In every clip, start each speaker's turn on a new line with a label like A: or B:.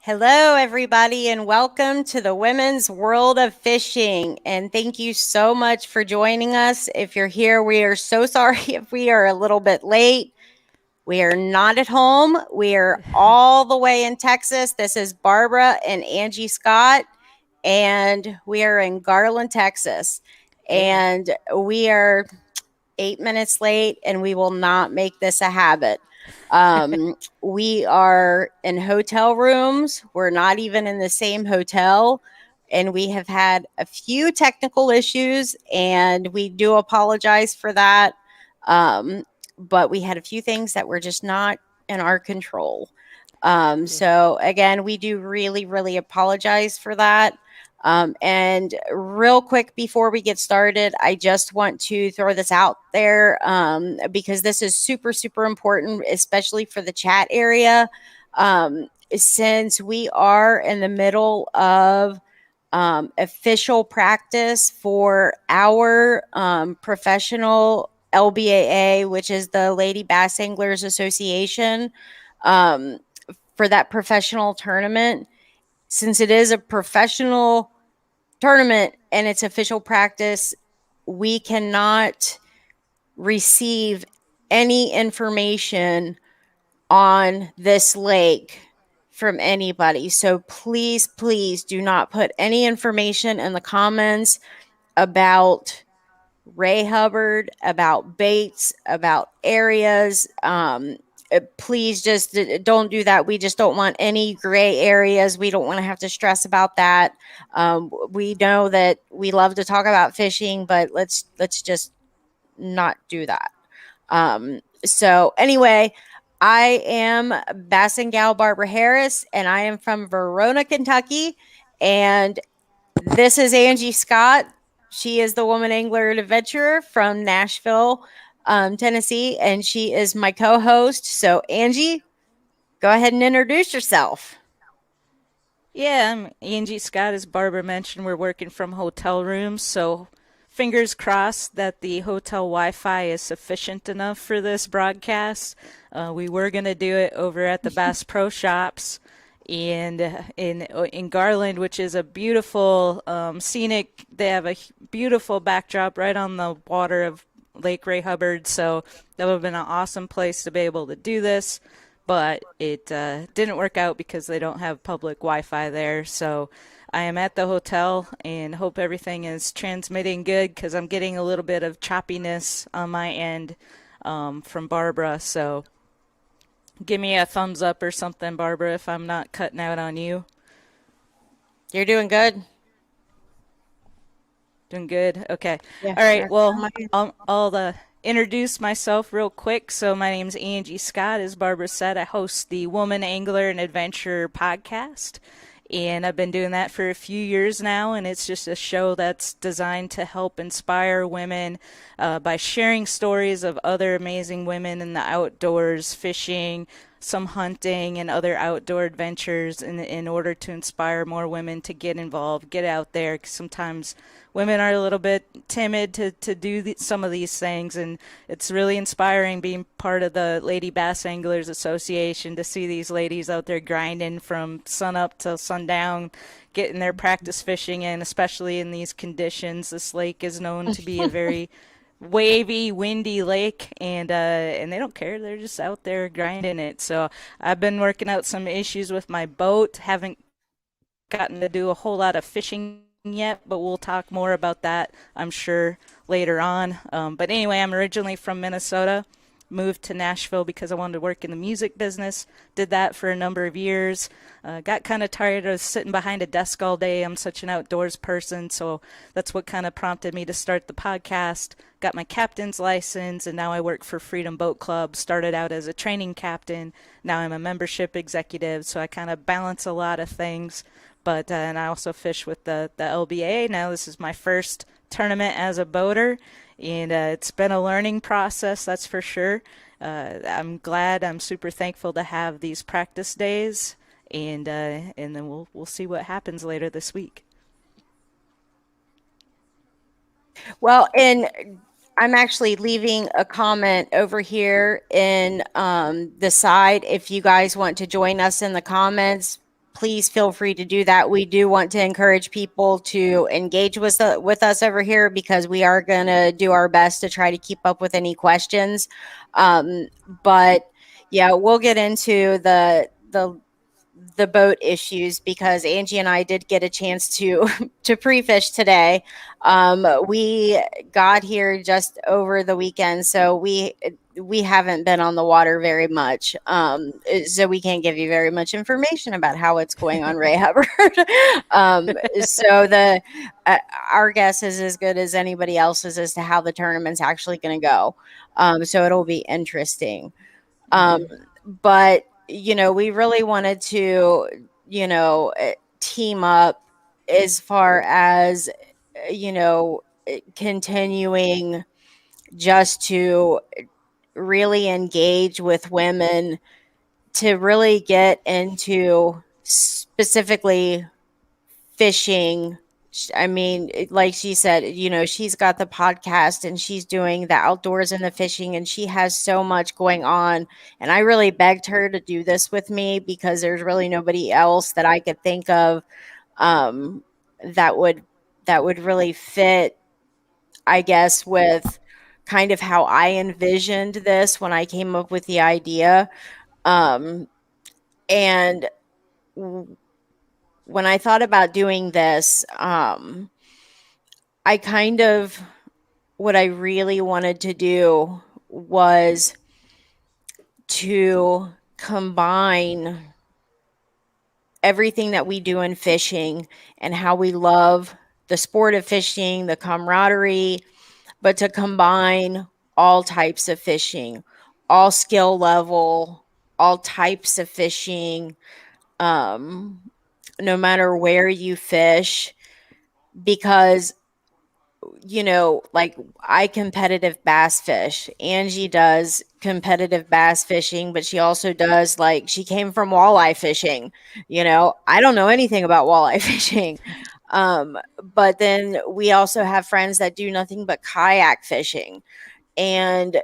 A: Hello, everybody, and welcome to the Women's World of Fishing. And thank you so much for joining us. If you're here, we are so sorry if we are a little bit late. We are not at home. We are all the way in Texas. This is Barbara and Angie Scott, and we are in Garland, Texas. And we are 8 minutes late, and we will not make this a habit. We are in hotel rooms. We're not even in the same hotel. And we have had a few technical issues, and we do apologize for that. But we had a few things that were just not in our control. So, again, we do really, really apologize for that. And real quick before we get started, I just want to throw this out there because this is super, super important, especially for the chat area. Since we are in the middle of official practice for our professional LBAA, which is the Lady Bass Anglers Association, for that professional tournament, since it is a professional tournament and it's official practice, we cannot receive any information on this lake from anybody. So please, please do not put any information in the comments about Ray Hubbard, about baits, about areas. Please just don't do that. We just don't want any gray areas. We don't want to have to stress about that. We know that we love to talk about fishing, but let's just not do that. So anyway, I am Bass and Gal Barbara Harris, and I am from Verona, Kentucky. And this is Angie Scott. She is the Woman Angler and Adventurer from Nashville, Tennessee, and she is my co-host. So, Angie, go ahead and introduce yourself.
B: Yeah, I'm Angie Scott. As Barbara mentioned, we're working from hotel rooms, so fingers crossed that the hotel Wi-Fi is sufficient enough for this broadcast. We were going to do it over at the Bass Pro Shops and in Garland, which is a beautiful scenic. They have a beautiful backdrop right on the water of Lake Ray Hubbard, so that would have been an awesome place to be able to do this. But it didn't work out because they don't have public Wi-Fi there. So I am at the hotel and hope everything is transmitting good because I'm getting a little bit of choppiness on my end from Barbara. So give me a thumbs up or something, Barbara, if I'm not cutting out on you.
A: You're doing good.
B: Doing good? Okay.
A: Yeah,
B: All right.
A: sure.
B: Well, I'll introduce myself real quick. So my name's Angie Scott. As Barbara said, I host the Woman Angler and Adventure podcast. And I've been doing that for a few years now, and it's just a show that's designed to help inspire women by sharing stories of other amazing women in the outdoors, fishing, some hunting, and other outdoor adventures in order to inspire more women to get involved, get out there. 'Cause sometimes women are a little bit timid to do some of these things, and it's really inspiring being part of the Lady Bass Anglers Association to see these ladies out there grinding from sun up till sundown, getting their practice fishing in, especially in these conditions. This lake is known to be a very wavy, windy lake, and they don't care. They're just out there grinding it. So I've been working out some issues with my boat. Haven't gotten to do a whole lot of fishing yet, but we'll talk more about that, I'm sure, later on. But anyway, I'm originally from Minnesota. Moved to Nashville because I wanted to work in the music business. Did that for a number of years. Got kind of tired of sitting behind a desk all day. I'm such an outdoors person, so that's what kind of prompted me to start the podcast. Got my captain's license, and now I work for Freedom Boat Club. Started out as a training captain. Now I'm a membership executive, so I kind of balance a lot of things. But and I also fish with the LBAA. Now this is my first tournament as a boater, and it's been a learning process, that's for sure. I'm glad, I'm super thankful to have these practice days, and then we'll see what happens later this week.
A: Well, and I'm actually leaving a comment over here in the side. If you guys want to join us in the comments, please feel free to do that. We do want to encourage people to engage with us over here, because we are going to do our best to try to keep up with any questions. But yeah, we'll get into the boat issues, because Angie and I did get a chance to to pre-fish today. We got here just over the weekend, so we haven't been on the water very much. So we can't give you very much information about how it's going on Ray Hubbard. So the our guess is as good as anybody else's as to how the tournament's actually going to go. So it'll be interesting. Um, but we really wanted to, team up as far as, continuing just to really engage with women, to really get into specifically fishing. I mean, like she said, she's got the podcast and she's doing the outdoors and the fishing, and she has so much going on. And I really begged her to do this with me, because there's really nobody else that I could think of, um, that would really fit, I guess, with kind of how I envisioned this when I came up with the idea. Um, and when I thought about doing this, I kind of, what I really wanted to do was to combine everything that we do in fishing and how we love the sport of fishing, the camaraderie, but to combine all types of fishing, all skill level, all types of fishing, um, no matter where you fish, because like I competitive bass fish. Angie does competitive bass fishing, but she also does, like, she came from walleye fishing. I don't know anything about walleye fishing. But then we also have friends that do nothing but kayak fishing. And,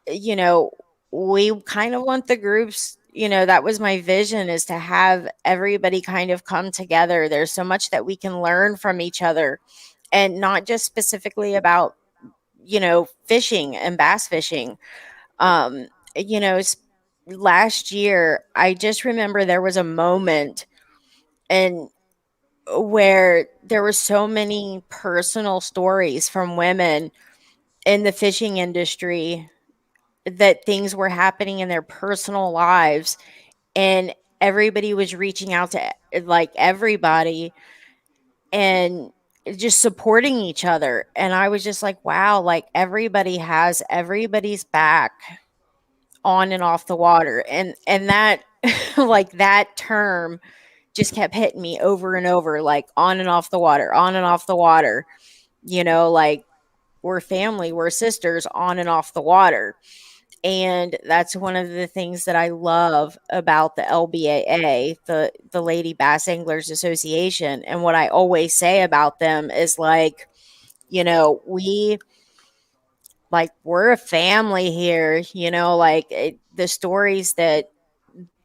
A: you know, we kind of want the groups, that was my vision, is to have everybody kind of come together. There's so much that we can learn from each other, and not just specifically about, fishing and bass fishing. Um, you know, last year, I just remember there was a moment and where there were so many personal stories from women in the fishing industry, that things were happening in their personal lives, and everybody was reaching out to, like, everybody, and just supporting each other. And I was just like, wow, like, everybody has everybody's back on and off the water. And that like, that term just kept hitting me over and over, like, on and off the water, on and off the water, like, we're family, we're sisters on and off the water. And that's one of the things that I love about the LBAA, the Lady Bass Anglers Association. And what I always say about them is, like, we, like, we're a family here, like, the stories that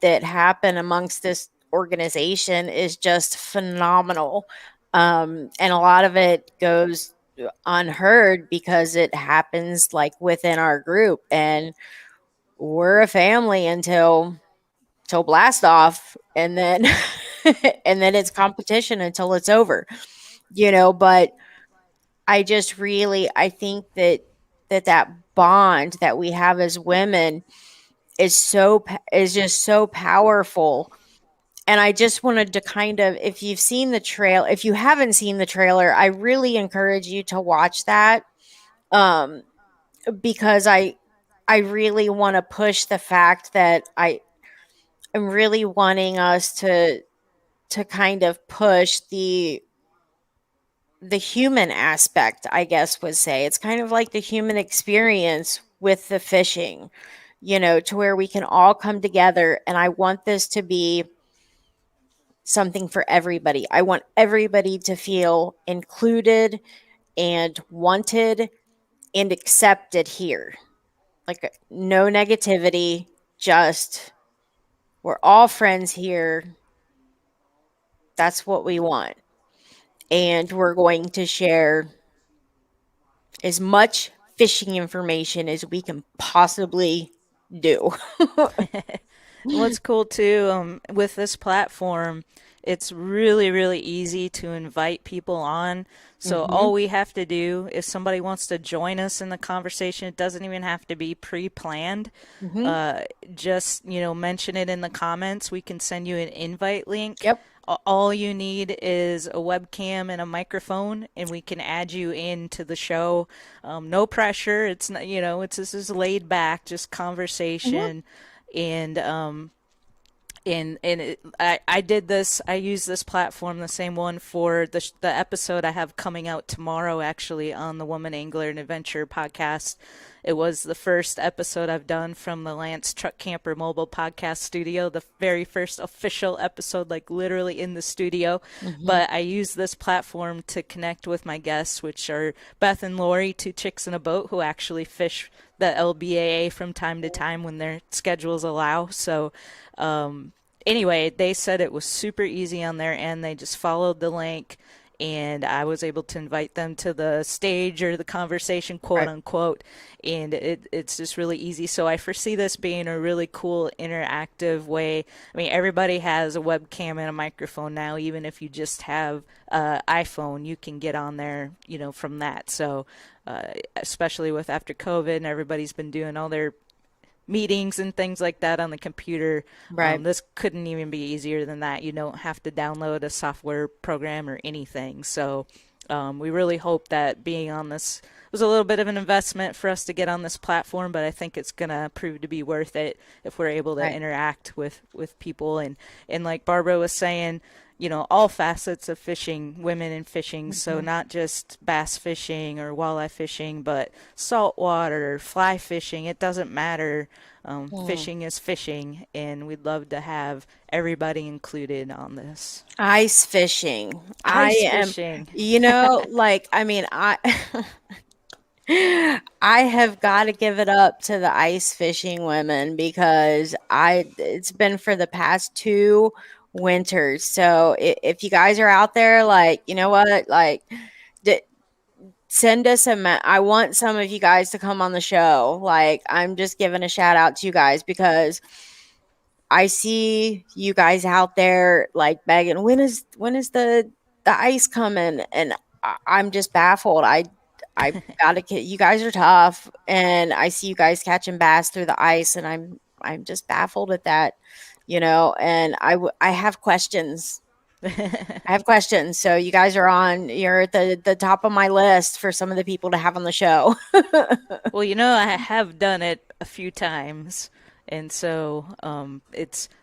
A: happen amongst this organization is just phenomenal. And a lot of it goes unheard because it happens, like, within our group, and we're a family until till blast off, and then and then it's competition until it's over. But I think that bond that we have as women is just so powerful. And I just wanted to kind of, if you haven't seen the trailer, I really encourage you to watch that. Um, because I really want to push the fact that I am really wanting us to kind of push the human aspect, I guess would say. It's kind of like the human experience with the fishing, to where we can all come together. And I want this to be something for everybody. I want everybody to feel included and wanted and accepted here. Like, no negativity, just we're all friends here. That's what we want. And we're going to share as much fishing information as we can possibly do.
B: And what's cool too, with this platform, it's really, really easy to invite people on. So
A: Hmm.
B: all we have to do, if somebody wants to join us in the conversation, it doesn't even have to be pre-planned.
A: Hmm.
B: Uh, just, mention it in the comments. We can send you an invite link.
A: Yep.
B: All you need is a webcam and a microphone, and we can add you into the show. No pressure. It's not, this is laid back, just
A: Hmm.
B: conversation. And I did this. I use this platform, the same one for the episode I have coming out tomorrow, actually, on the Woman Angler and Adventure podcast. It was the first episode I've done from the Lance Truck Camper Mobile Podcast Studio, the very first official episode, like literally in the studio.
A: Hmm.
B: But I use this platform to connect with my guests, which are Beth and Lori, two chicks in a boat who actually fish the LBAA from time to time when their schedules allow. So, anyway, they said it was super easy on their end. They just followed the link, and I was able to invite them to the stage or the conversation, quote
A: Right.
B: unquote. And it's just really easy. So I foresee this being a really cool interactive way. I mean, everybody has a webcam and a microphone now. Even if you just have an iPhone, you can get on there, from that. So especially with after COVID and everybody's been doing all their meetings and things like that on the computer.
A: Right.
B: This couldn't even be easier than that. You don't have to download a software program or anything. So we really hope that being on this was a little bit of an investment for us to get on this platform, but I think it's going to prove to be worth it if we're able to
A: Right.
B: interact with people. And like Barbara was saying, all facets of fishing, women in fishing. So
A: Hmm.
B: not just bass fishing or walleye fishing, but saltwater, fly fishing. It doesn't matter.
A: Hmm.
B: Fishing is fishing, and we'd love to have everybody included on this.
A: Ice fishing. I
B: Ice
A: am,
B: fishing.
A: like, I mean, I have got to give it up to the ice fishing women because it's been for the past 2 winters. So if you guys are out there, like, you know what, like, d- send us I want some of you guys to come on the show. Like, I'm just giving a shout out to you guys because I see you guys out there like begging, when is the ice coming? And I'm just baffled. I gotta get you guys are tough, and I see you guys catching bass through the ice, and I'm just baffled at that, and I have questions. I have questions. So you guys you're at the top of my list for some of the people to have on the show.
B: Well, I have done it a few times, and so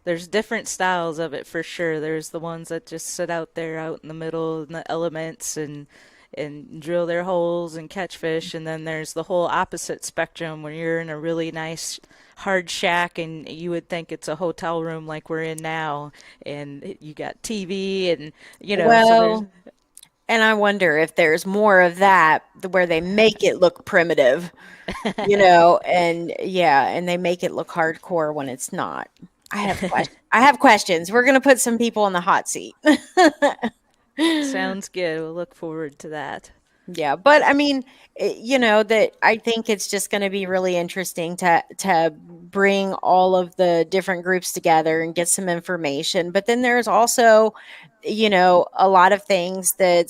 B: there's different styles of it for sure. There's the ones that just sit out there out in the middle in the elements and drill their holes and catch fish, and then there's the whole opposite spectrum where you're in a really nice hard shack and you would think it's a hotel room like we're in now, and you got TV and so there's
A: Well, and I wonder if there's more of that where they make it look primitive, and yeah, and they make it look hardcore when it's not. I have questions. We're gonna put some people in the hot seat.
B: sounds good. We'll look forward to that.
A: Yeah, but I mean, that I think it's just going to be really interesting to bring all of the different groups together and get some information. But then there's also, a lot of things that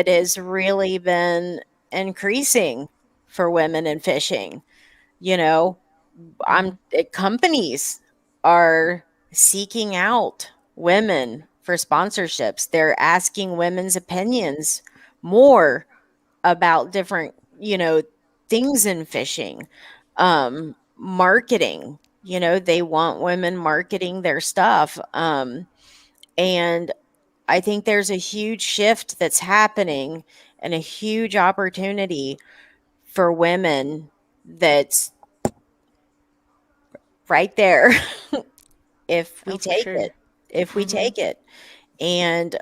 A: has really been increasing for women in fishing. You know,
B: Hmm.
A: companies are seeking out women for sponsorships. They're asking women's opinions more about different, things in fishing. Marketing, they want women marketing their stuff. And I think there's a huge shift that's happening and a huge opportunity for women that's right there if
B: Oh,
A: we
B: for
A: take
B: sure.
A: it. If we
B: Hmm.
A: take it. And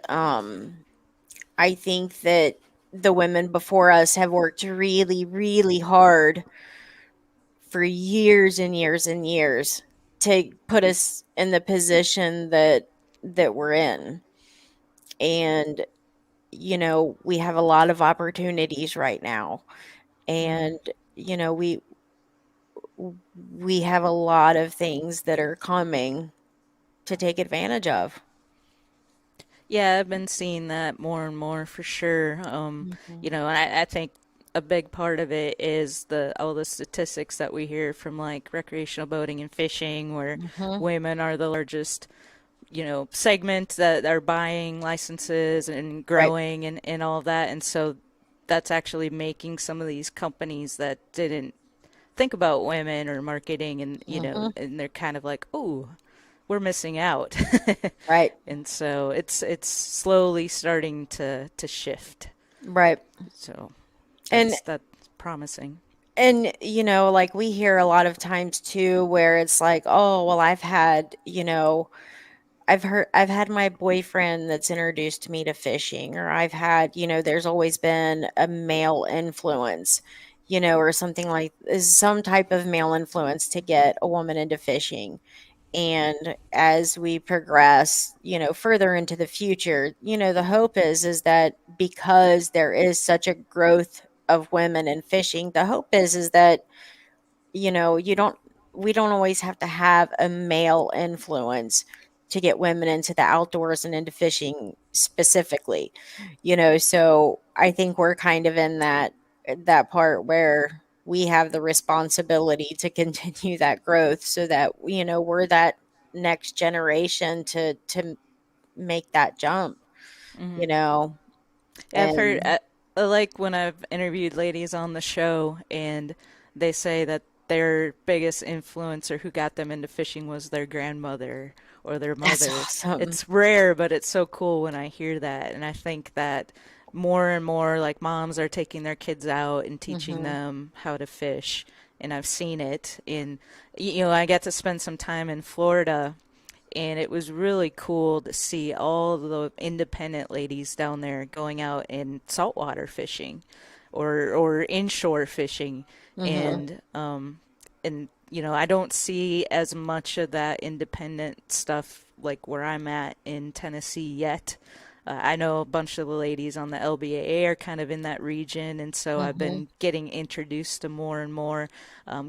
A: I think that the women before us have worked really, really hard for years and years and years to put us in the position that we're in. And, we have a lot of opportunities right now.
B: Mm-hmm.
A: And, you know, we we have a lot of things that are coming to take advantage of.
B: Yeah, I've been seeing that more and more for sure.
A: Mhm.
B: And I think a big part of it is the all the statistics that we hear from like recreational boating and fishing, where
A: Mhm.
B: women are the largest, segment that are buying licenses and
A: Right.
B: growing and all of that. And so that's actually making some of these companies that didn't think about women or marketing and,
A: Mhm.
B: and they're kind of like, oh, we're missing out.
A: Right.
B: And so it's slowly starting to shift.
A: Right.
B: So
A: And
B: that's promising.
A: like we hear a lot of times too where it's like, "Oh, well I've had my boyfriend that's introduced me to fishing, or I've had, there's always been a male influence, or something like is some type of male influence to get a woman into fishing." And as we progress, further into the future, the hope is that because there is such a growth of women in fishing, the hope is that, you don't we don't always have to have a male influence to get women into the outdoors and into fishing specifically. So I think we're kind of in that part where we have the responsibility to continue that growth so that, we're that next generation to make that jump, you
B: Hmm.
A: know
B: I've heard,
A: and
B: I like when I've interviewed ladies on the show and they say that their biggest influencer who got them into fishing was their grandmother or their
A: that's
B: mother.
A: awesome.
B: It's rare, but it's so cool when I hear that. And I think that more and more like moms are taking their kids out and teaching
A: Mhm.
B: them how to fish. And I've seen it in, I got to spend some time in Florida and it was really cool to see all the independent ladies down there going out and saltwater fishing or inshore fishing
A: Mhm.
B: and I don't see as much of that independent stuff like where I'm at in Tennessee yet. I know a bunch of the ladies on the LBAA are kind of in that region, and so I've
A: Mhm.
B: been getting introduced to more and more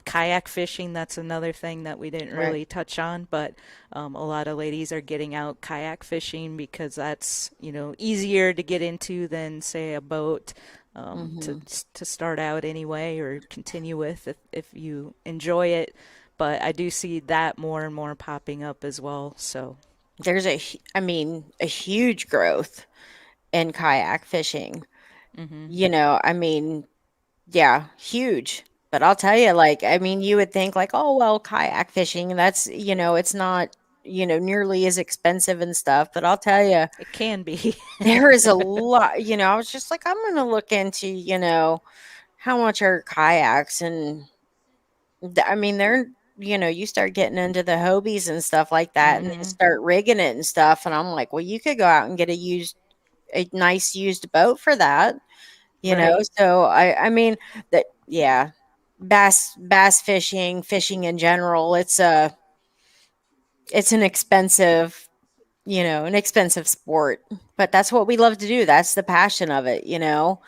B: kayak fishing. That's another thing that we didn't
A: Right.
B: really touch on, but a lot of ladies are getting out kayak fishing because that's easier to get into than say a boat to
A: Mhm.
B: start out anyway or continue with if you enjoy it. But I do see that more and more popping up as well. So.
A: There's a huge growth in kayak fishing.
B: Hmm.
A: I mean, yeah, huge. But I'll tell you, like, I mean, you would think like, oh, well, kayak fishing, that's, it's not, nearly as expensive and stuff. But I'll tell you,
B: It can be.
A: there is a lot, I was just like, I'm going to look into, how much are kayaks and I mean, you start getting into the Hobies and stuff like that, and then
B: Hmm.
A: start rigging it and stuff. And I'm like, well, you could go out and get a nice used boat for that, you know.
B: Right.
A: So I mean that, yeah, bass fishing, fishing in general, it's an expensive sport, but that's what we love to do. That's the passion of it.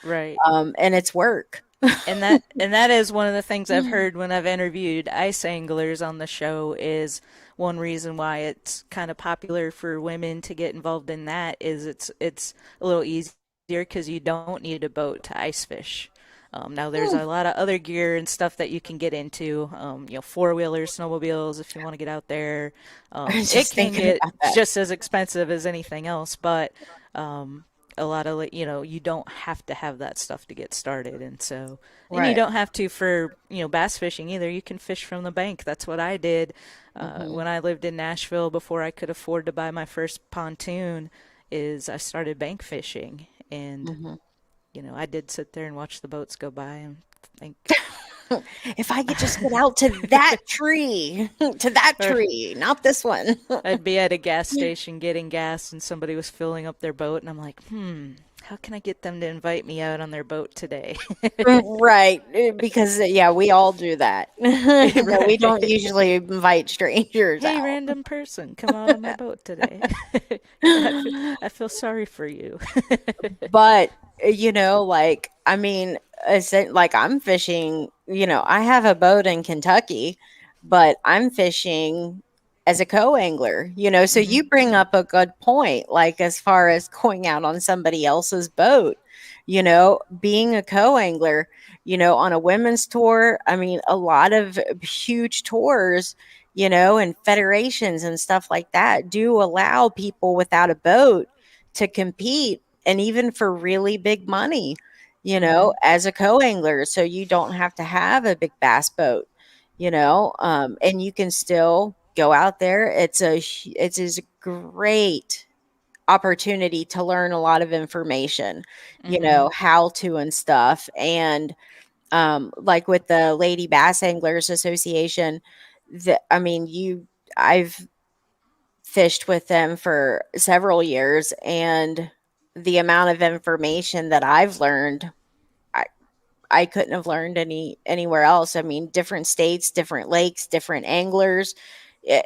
B: Right.
A: And it's work.
B: And that is one of the things I've heard when I've interviewed ice anglers on the show is one reason why it's kind of popular for women to get involved in that is it's a little easier because you don't need a boat to ice fish. Now there's
A: Hmm.
B: a lot of other gear and stuff that you can get into, four-wheelers, snowmobiles if you want to get out there.
A: I was
B: It
A: just
B: can
A: thinking
B: get
A: about that.
B: just as expensive as anything else, but um, a lot of you don't have to have that stuff to get started, and you
A: Right.
B: don't have to for bass fishing either. You can fish from the bank. That's what I did
A: Mhm.
B: when I lived in Nashville before I could afford to buy my first pontoon. Is I started bank fishing, and
A: Mhm.
B: I did sit there and watch the boats go by and think,
A: If I could just get out to that tree, to that
B: or
A: tree, not this one.
B: I'd be at a gas station getting gas and somebody was filling up their boat and I'm like, how can I get them to invite me out on their boat today?
A: Right, because yeah, we all do that. No, we don't
B: Right.
A: usually invite strangers
B: Hey,
A: out.
B: random person, come out on my boat today. I feel sorry for you.
A: But, like, I mean, like I'm fishing, I have a boat in Kentucky, but I'm fishing as a co-angler, so
B: Hmm.
A: you bring up a good point, like as far as going out on somebody else's boat, being a co-angler, on a women's tour. I mean, a lot of huge tours, and federations and stuff like that do allow people without a boat to compete, and even for really big money,
B: Hmm.
A: as a co-angler. So you don't have to have a big bass boat, and you can still go out there. It's a great opportunity to learn a lot of information,
B: Hmm.
A: how to and stuff. And like with the Lady Bass Anglers Association, I mean, I've fished with them for several years, and the amount of information that I've learned, I, I couldn't have learned anywhere else. I mean, different states, different lakes, different anglers.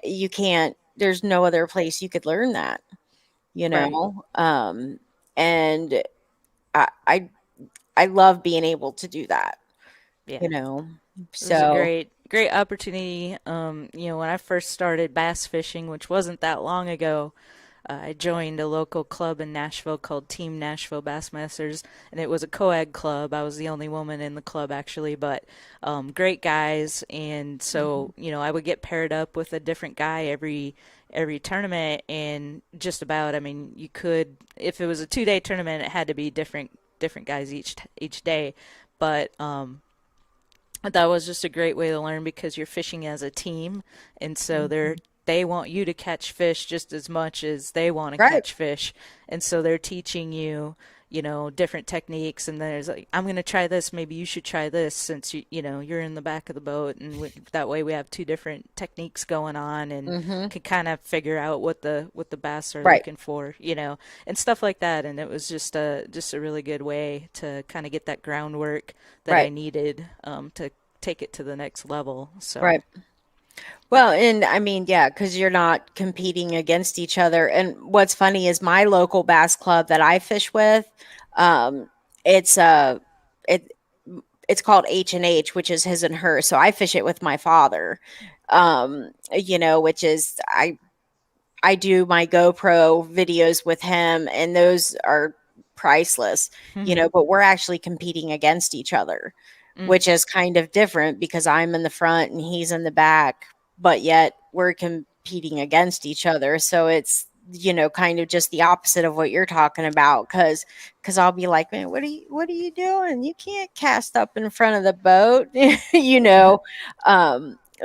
A: You can't. There's no other place you could learn that. You
B: Right.
A: know, and I, I I love being able to do that. You
B: Yeah.
A: know,
B: It was a
A: so
B: great opportunity. When I first started bass fishing, which wasn't that long ago, I joined a local club in Nashville called Team Nashville Bassmasters, and it was a co-ed club. I was the only woman in the club actually, but great guys. And
A: mhm,
B: so, I would get paired up with a different guy every tournament, and just about, I mean, you could, if it was a 2-day tournament, it had to be different guys each day. But that was just a great way to learn because you're fishing as a team, and so
A: mhm.
B: they want you to catch fish just as much as they want to
A: Right,
B: catch fish, and so they're teaching you, different techniques. And there's like, I'm gonna try this, maybe you should try this, since you're in the back of the boat, and that way we have two different techniques going on, and
A: hmm,
B: can kind of figure out what the bass are
A: right,
B: looking for, and stuff like that. And it was just a really good way to kind of get that groundwork that I
A: right,
B: needed, to take it to the next level. So.
A: right. Well, and I mean, yeah, because you're not competing against each other. And what's funny is my local bass club that I fish with, um, it's it it's called H&H, which is his and her. So I fish it with my father. Which is I do my GoPro videos with him, and those are priceless,
B: Hmm.
A: but we're actually competing against each other,
B: Mm.
A: which is kind of different because I'm in the front and he's in the back, but yet we're competing against each other. So it's, kind of just the opposite of what you're talking about, because I'll be like, man, what are you doing? You can't cast up in front of the boat, you know.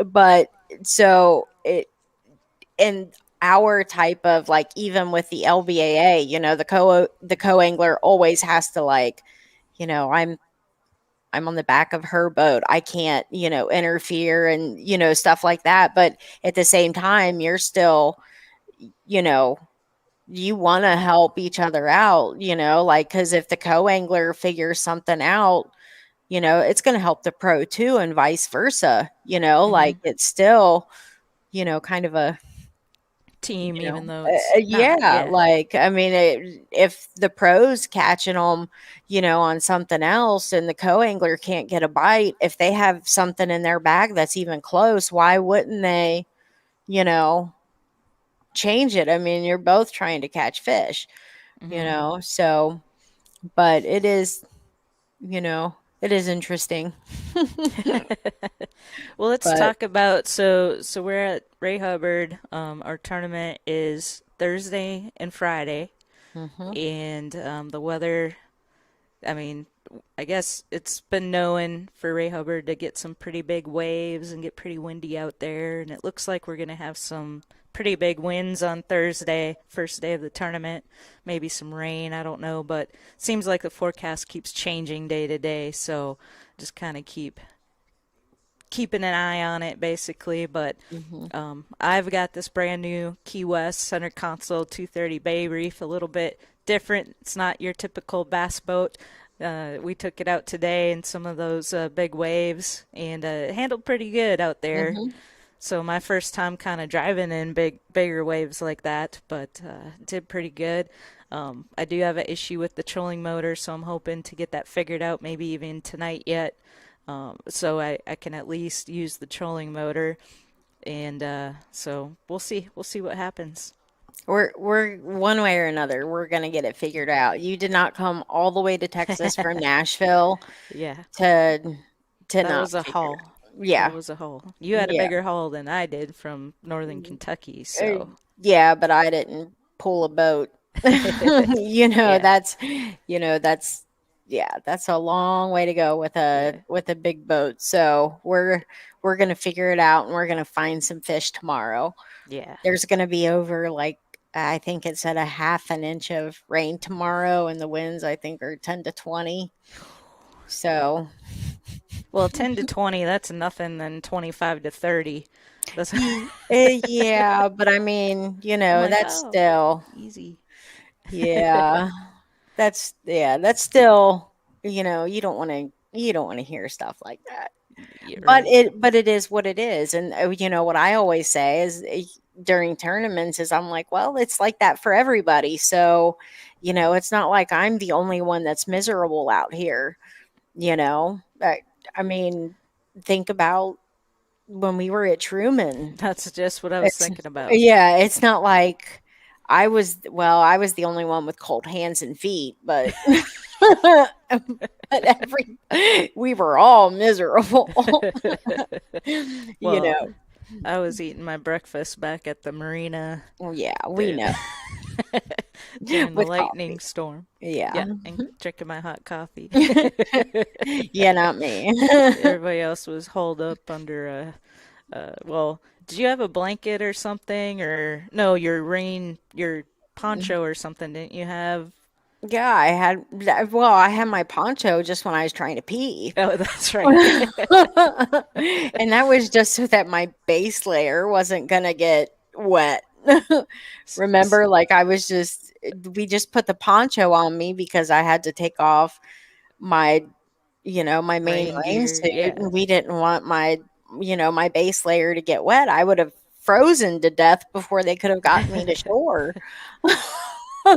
A: But so it in our type of, like, even with the LBAA, the co-angler always has to, like, I'm on the back of her boat. I can't, interfere and, stuff like that. But at the same time, you're still, you know, you want to help each other out, like, because if the co-angler figures something out, it's going to help the pro too, and vice versa,
B: Hmm.
A: like it's still, kind of a,
B: Team, even though it's not.
A: yeah,
B: Yeah.
A: like, I mean, if the pros catching them, on something else, and the co-angler can't get a bite, if they have something in their bag that's even close, why wouldn't they, you know, change it? I mean, you're both trying to catch fish,
B: Hmm.
A: so, but it is interesting.
B: Well, let's
A: But
B: talk about, so we're at Ray Hubbard. Our tournament is Thursday and Friday,
A: mhm,
B: and the weather. I mean, I guess it's been known for Ray Hubbard to get some pretty big waves and get pretty windy out there, and it looks like we're going to have some pretty big winds on Thursday, first day of the tournament. Maybe some rain, I don't know, but it seems like the forecast keeps changing day to day, so just kind of keeping an eye on it basically. But
A: mhm,
B: I've got this brand new Key West center console 230 Bay Reef, a little bit different. It's not your typical bass boat. We took it out today in some of those big waves, and it handled pretty good out there.
A: Hmm.
B: So my first time kind of driving in bigger waves like that, but did pretty good. I do have an issue with the trolling motor, so I'm hoping to get that figured out maybe even tonight yet. So I can at least use the trolling motor, and so we'll see. We'll see what happens.
A: We're one way or another, we're gonna get it figured out. You did not come all the way to Texas from Nashville
B: Yeah,
A: to
B: that
A: not
B: was a
A: figure
B: haul.
A: it.
B: That
A: Yeah,
B: was a haul. You had a
A: yeah.
B: bigger haul than I did from northern Kentucky,
A: Uh,
B: so
A: yeah, but I didn't pull a boat.
B: yeah,
A: That's that's yeah, that's a long way to go
B: yeah,
A: with a big boat. So we're gonna figure it out and we're gonna find some fish tomorrow.
B: yeah.
A: There's gonna be over like I think it's at a half an inch of rain tomorrow, and the winds I think are 10 to 20. So
B: Well, 10 to 20, that's nothing than 25 to 30. That's
A: yeah, but I mean,
B: I'm like,
A: that's
B: oh,
A: still
B: easy.
A: yeah. That's still, you don't want to hear stuff like that.
B: Yeah, right.
A: But it is what it is. And what I always say is during tournaments is I'm like, well, it's like that for everybody. So, it's not like I'm the only one that's miserable out here, you know. I mean, think about when we were at Truman.
B: That's just what I was
A: It's
B: thinking about.
A: yeah, it's not like I was the only one with cold hands and feet, but but every we were all miserable. you
B: Well,
A: know.
B: I was eating my breakfast back at the marina
A: Well, yeah, we
B: during,
A: know.
B: during the
A: With
B: lightning
A: coffee.
B: storm.
A: Yeah.
B: Yeah, and drinking my hot coffee.
A: Yeah, not me.
B: Everybody else was holed up under well, did you have a blanket or something? Or no, your poncho or something, didn't you have?
A: Yeah, I had my poncho just when I was trying to pee.
B: Oh, that's right.
A: And that was just so that my base layer wasn't gonna get wet.
B: S- s-
A: Remember, like we just put the poncho on me because I had to take off my, my main
B: Rain
A: rain
B: gear,
A: suit,
B: yeah.
A: and we didn't want my base layer to get wet. I would have frozen to death before they could have gotten me to shore.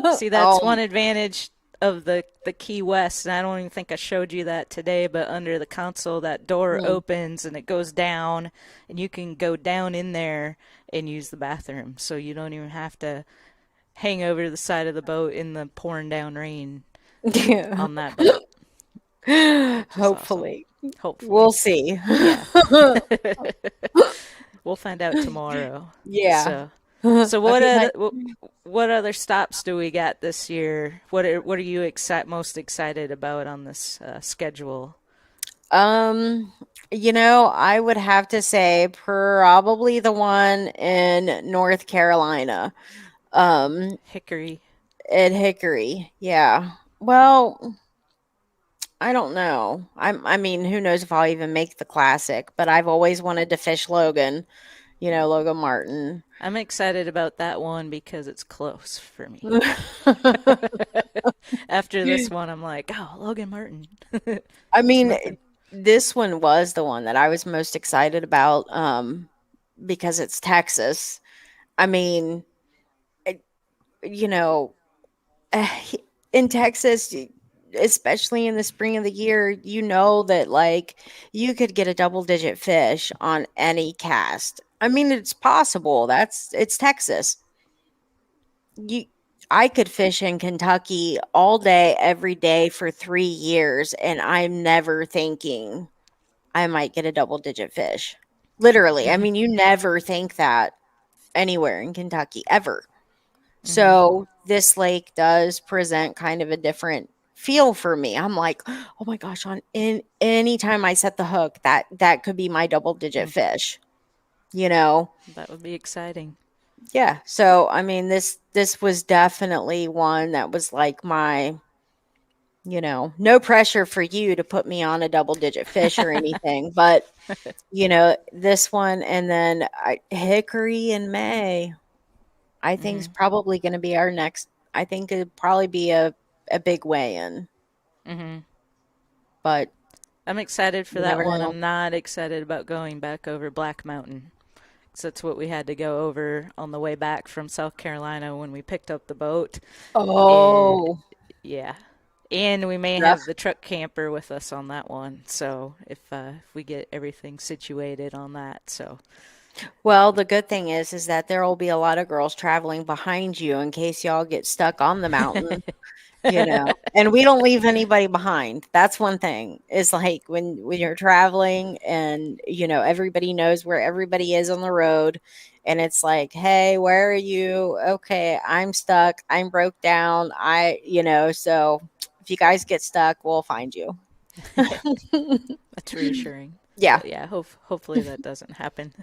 B: See, that's
A: Oh,
B: one advantage of the Key West, and I don't even think I showed you that today, but under the console, that door
A: mm.
B: opens and it goes down, and you can go down in there and use the bathroom. So you don't even have to hang over the side of the boat in the pouring down rain
A: Yeah.
B: on that boat, which is awesome.
A: Hopefully. We'll
B: Hopefully.
A: see.
B: Yeah. We'll find out tomorrow.
A: Yeah.
B: So, so
A: I
B: what
A: mean,
B: other
A: like,
B: what other stops do we got this year? What are you most excited about on this schedule?
A: um, I would have to say probably the one in North Carolina, um,
B: Hickory.
A: at Hickory. Yeah. Well, I don't know. I mean, who knows if I'll even make the classic, but I've always wanted to fish Logan, Logan Martin.
B: I'm excited about that one because it's close for me. After this one, I'm like, oh, Logan Martin.
A: I
B: It's
A: mean,
B: nothing.
A: this one was the one that I was most excited about, because it's Texas. I mean, it- you know, in Texas, especially in the spring of the year, that like you could get a double digit fish on any cast. I mean, it's possible. It's Texas. You I could fish in Kentucky all day, every day for 3 years, and I'm never thinking I might get a double digit fish. Literally. I
B: Hmm.
A: mean, you never think that anywhere in Kentucky ever.
B: Hmm.
A: So this lake does present kind of a different feel for me. I'm like, oh my gosh, on in any time I set the hook, that could be my double digit fish, you know?
B: That would be exciting.
A: Yeah. So I mean this was definitely one that was like my, no pressure for you to put me on a double digit fish or anything, but this one and then Hickory in May, I think is
B: Hmm.
A: probably going to be our next. I think it'd probably be a big weigh-in,
B: Hmm.
A: but
B: I'm excited for
A: you
B: that
A: never
B: one.
A: know.
B: I'm not excited about going back over Black Mountain. 'Cause that's what we had to go over on the way back from South Carolina when we picked up the boat. And
A: Oh,
B: yeah. And we may have
A: rough.
B: the truck camper with us on that one. So if we get everything situated on that, so
A: Well, the good thing is that there will be a lot of girls traveling behind you in case y'all get stuck on the mountain, and we don't leave anybody behind. That's one thing. Is like when you're traveling and everybody knows where everybody is on the road, and it's like, "Hey, where are you? Okay, I'm stuck. I'm broke down. So if you guys get stuck, we'll find you."
B: that's reassuring.
A: Yeah.
B: But yeah, hopefully that doesn't happen.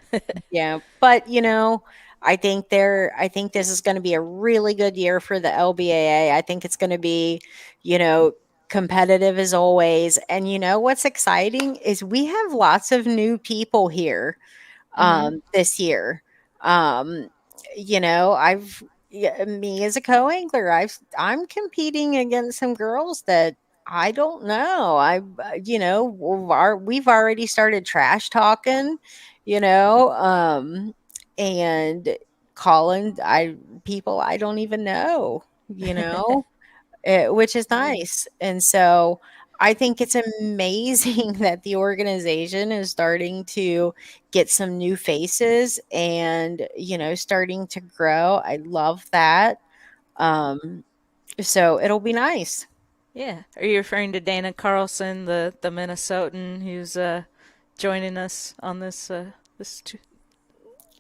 A: Yeah, but I think this is going to be a really good year for the LBAA. I think it's going to be, you know, competitive as always. And what's exciting is we have lots of new people here
B: Hmm.
A: this year. Um, I've yeah, me as a co-angler, I'm competing against some girls that I don't know. We've already started trash talking, you know, and calling I people I don't even know, which is nice. And so I think it's amazing that the organization is starting to get some new faces and, starting to grow. I love that. Um, so it'll be nice.
B: Yeah. Are you referring to Dana Carlson, the Minnesotan who's joining us on this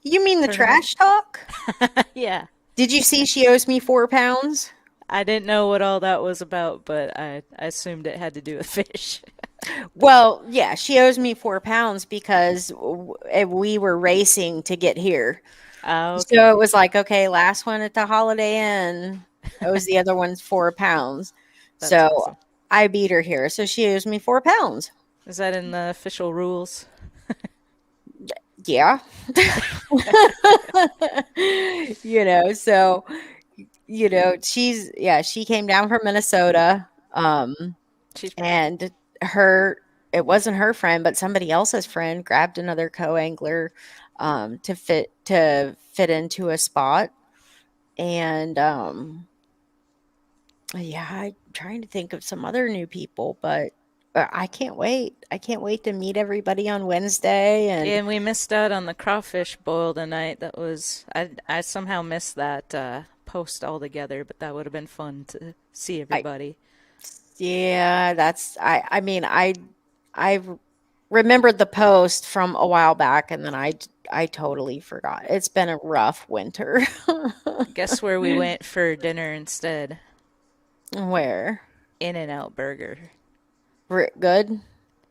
A: You mean the
B: tournament?
A: trash talk?
B: Yeah.
A: Did you see she owes me 4 pounds?
B: I didn't know what all that was about, but I assumed it had to do with fish.
A: Well, yeah, she owes me 4 pounds because we were racing to get here.
B: Oh,
A: So
B: okay.
A: it was like, okay, last one at the Holiday Inn owes the other one's 4 pounds.
B: That's
A: So
B: awesome.
A: I beat her here. So she owes me 4 pounds.
B: Is that in the official rules?
A: Yeah. So, she came down from Minnesota.
B: She's
A: And her, it wasn't her friend, but somebody else's friend grabbed another co-angler to fit into a spot. And yeah, I'm trying to think of some other new people, but I can't wait. I can't wait to meet everybody on Wednesday. And
B: and we missed out on the crawfish boil tonight. That was I somehow missed that post altogether, but that would have been fun to see
A: I
B: everybody.
A: yeah, that's I mean I remembered the post from a while back, and then I totally forgot. It's been a rough winter.
B: Guess where we went for dinner instead?
A: Where?
B: In-N-Out Burger.
A: Good?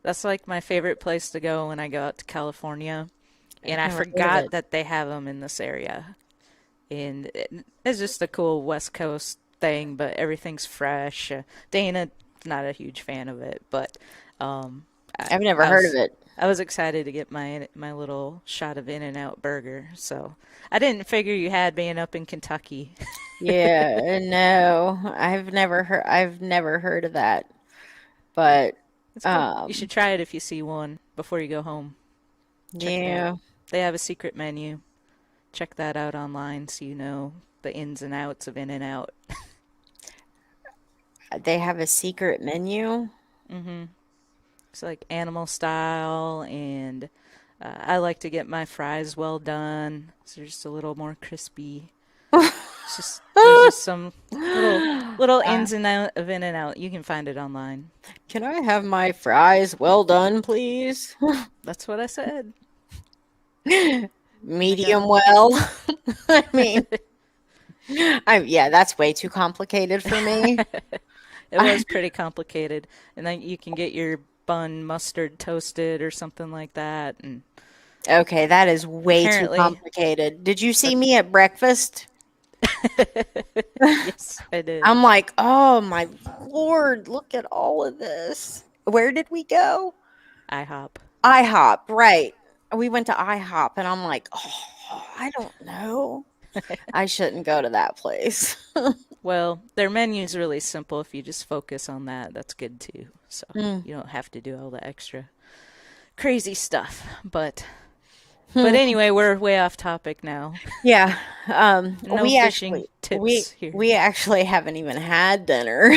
B: That's like my favorite place to go when I go out to California. And
A: I've
B: I
A: never heard of
B: forgot
A: it.
B: that they have them in this area. And it's just a cool West Coast thing, but everything's fresh. Dana's not a huge fan of it, but um, I,
A: I've never
B: I
A: heard of
B: was
A: it.
B: I was excited to get my little shot of In-N-Out Burger. So I didn't figure you had being up in Kentucky.
A: Yeah, no, I've never heard of that. But
B: It's cool. You should
A: um,
B: try it if you see one before you go home. Check it out.
A: yeah,
B: They have a secret menu. Check that out online so you know the ins and outs of In-N-Out.
A: they have a secret menu.
B: Hmm. It's like animal style, and I like to get my fries well done, so they're just a little more crispy. It's just there's just some little
A: Uh,
B: ins and out of In-N-Out. You can find it online.
A: can I have my fries well done, please?
B: That's what I said. I got
A: Medium well. I mean, yeah, that's way too complicated for me.
B: it was pretty complicated, and then you can get your bun mustard toasted or something like that, and
A: Okay, that is way too
B: apparently,
A: complicated. Did you
B: uh,
A: see me at breakfast?
B: yes, I did.
A: I'm like, oh my Lord, look at all of this. Where did we go?
B: IHOP.
A: IHOP, right. We went to IHOP, and I'm like, oh, I don't know. I shouldn't go to that place.
B: Well, their menu's really simple. If you just focus on that, that's good too. So
A: Mm.
B: you don't have to do all the extra crazy stuff. But
A: Hmm.
B: anyway, we're way off topic now.
A: Yeah.
B: No
A: We
B: fishing
A: actually we
B: tips here.
A: we actually haven't even had dinner.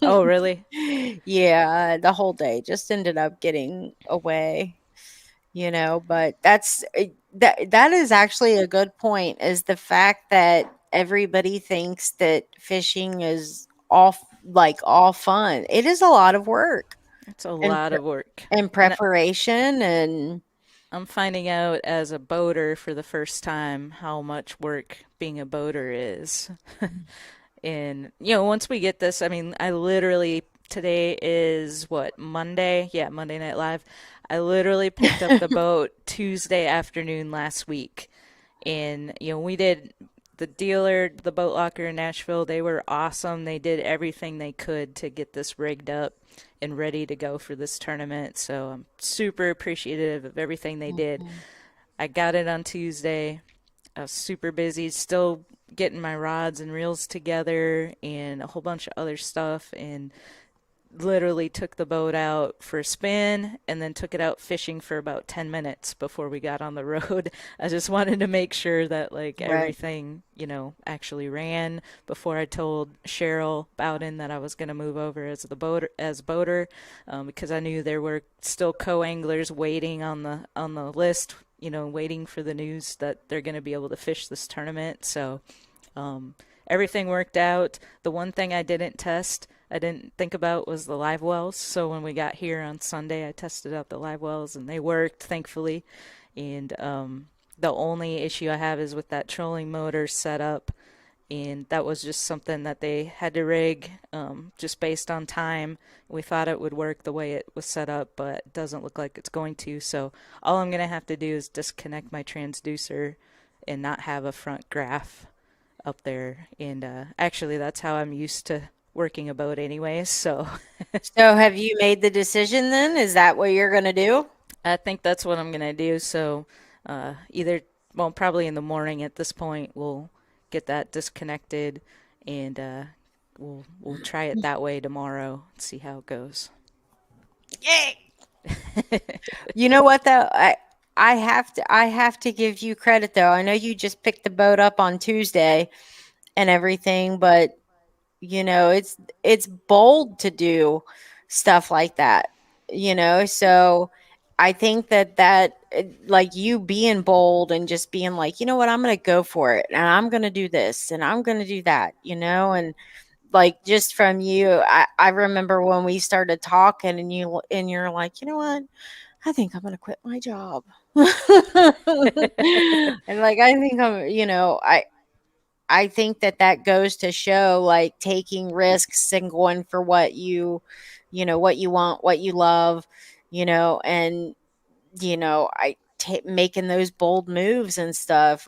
B: Oh, really?
A: Yeah, the whole day just ended up getting away, but that is actually a good point, is the fact that everybody thinks that fishing is all fun. It is a lot of work
B: It's a
A: and
B: lot of work.
A: and
B: And
A: preparation and
B: I'm finding out as a boater for the first time how much work being a boater is. And, once we get this, I mean, I literally, today is what, Monday? Yeah, Monday Night Live. I literally picked up the boat Tuesday afternoon last week. And, we did the dealer, the boat locker in Nashville, they were awesome. They did everything they could to get this rigged up and ready to go for this tournament. So I'm super appreciative of everything they did.
A: Mhm.
B: I got it on Tuesday. I was super busy, still getting my rods and reels together and a whole bunch of other stuff, and literally took the boat out for a spin and then took it out fishing for about 10 minutes before we got on the road. I just wanted to make sure that like
A: Right.
B: everything, actually ran before I told Cheryl Bowden that I was going to move over as boater, because I knew there were still co-anglers waiting on the list, waiting for the news that they're going to be able to fish this tournament. So everything worked out. The one thing I didn't think about was the live wells. So when we got here on Sunday, I tested out the live wells and they worked, thankfully. And the only issue I have is with that trolling motor setup. And that was just something that they had to rig just based on time. We thought it would work the way it was set up, but it doesn't look like it's going to. So all I'm going to have to do is disconnect my transducer and not have a front graph up there. And actually, that's how I'm used to working a boat, anyways. So
A: So have you made the decision then? Is that what you're going to do?
B: I think that's what I'm gonna do. So either, well, probably in the morning at this point, we'll get that disconnected, and we'll try it that way tomorrow and see how it goes.
A: Yay. You know what though? I have to give you credit though. I know you just picked the boat up on Tuesday and everything, but it's bold to do stuff like that. So I think like you being bold and just being like, you know what, I'm going to go for it and I'm going to do this and I'm going to do that, and like just from you, I remember when we started talking and you're like, you know what, I think I'm gonna quit my job. And like I think I think that goes to show like taking risks and going for what you want, what you love, and making those bold moves and stuff.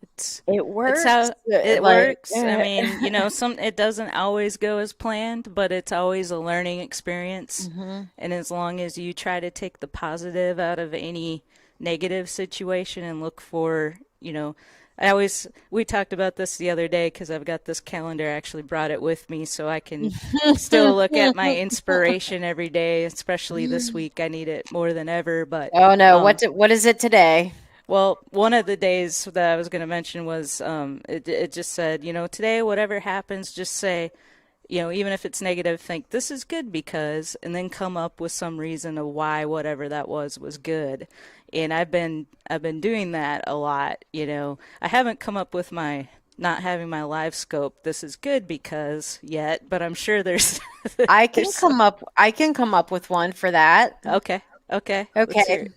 B: It's
A: It
B: it's
A: works.
B: how it
A: Like
B: works. I mean, some it doesn't always go as planned, but it's always a learning experience.
A: mhm.
B: And as long as you try to take the positive out of any negative situation and look for, we talked about this the other day because I've got this calendar. I actually brought it with me so I can still look at my inspiration every day, especially this week. I need it more than ever, but
A: Oh no,
B: um,
A: what is it today?
B: well, one of the days that I was going to mention was it just said, today, whatever happens, just say, even if it's negative, think this is good because, and then come up with some reason of why whatever that was good. And I've been doing that a lot. I haven't come up with my not having my live scope. This is good because yet, but I'm sure there's
A: I can
B: there's
A: come up with one for that.
B: okay, okay. Let's hear
A: Okay.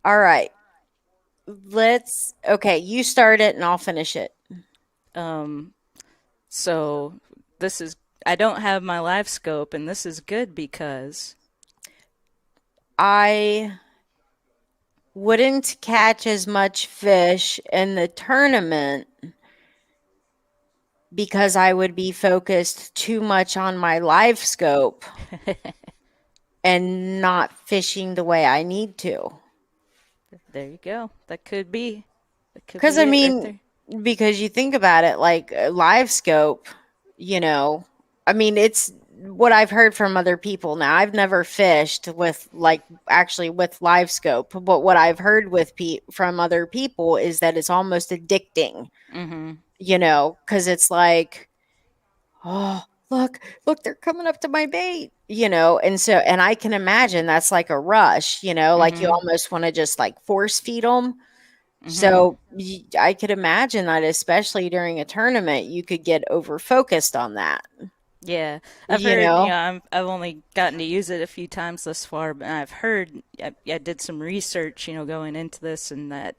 A: All right. Okay, you start it and I'll finish it.
B: it. So this is I don't have my live scope, and this is good because
A: I wouldn't catch as much fish in the tournament because I would be focused too much on my live scope and not fishing the way I need to.
B: there you go. That could
A: Because
B: be
A: I
B: it right
A: mean,
B: there.
A: because you think about it, like live scope, you know, I mean, it's what I've heard from other people. Now, I've never fished with like actually with live scope, but what I've heard with from other people is that it's almost addicting,
B: Mm-hmm.
A: because it's like, oh, look, they're coming up to my bait, and so, and I can imagine that's like a rush, like you
B: Mm-hmm.
A: almost want to just like force feed them.
B: Mm-hmm.
A: So I could imagine that, especially during a tournament, you could get over focused on that,
B: Yeah, I've
A: you
B: heard,
A: know?
B: I've only gotten to use it a few times thus far, but I've heard, I did some research, going into this, and that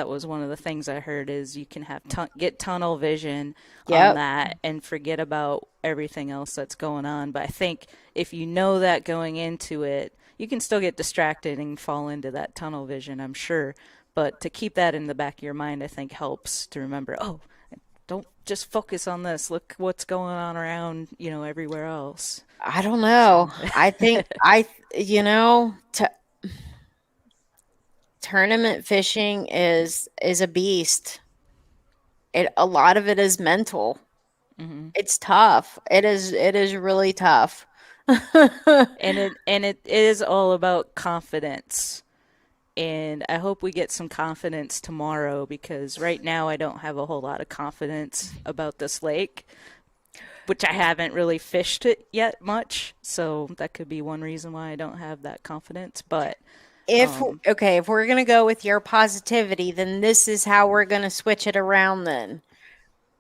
B: was one of the things I heard is you can have get tunnel vision on
A: Yep.
B: that and forget about everything else that's going on. But I think if you know that going into it, you can still get distracted and fall into that tunnel vision, I'm sure. But to keep that in the back of your mind, I think helps to remember, oh, don't just focus on this. Look what's going on around, everywhere else.
A: I don't
B: So,
A: know. I think tournament fishing is a beast. A lot of it is mental.
B: hmm
A: It's tough. It is really tough.
B: and it is all about confidence. And I hope we get some confidence tomorrow because right now I don't have a whole lot of confidence about this lake, which I haven't really fished it yet much. So that could be one reason why I don't have that confidence. But
A: If
B: um,
A: okay, if we're gonna go with your positivity, then this is how we're gonna switch it around then.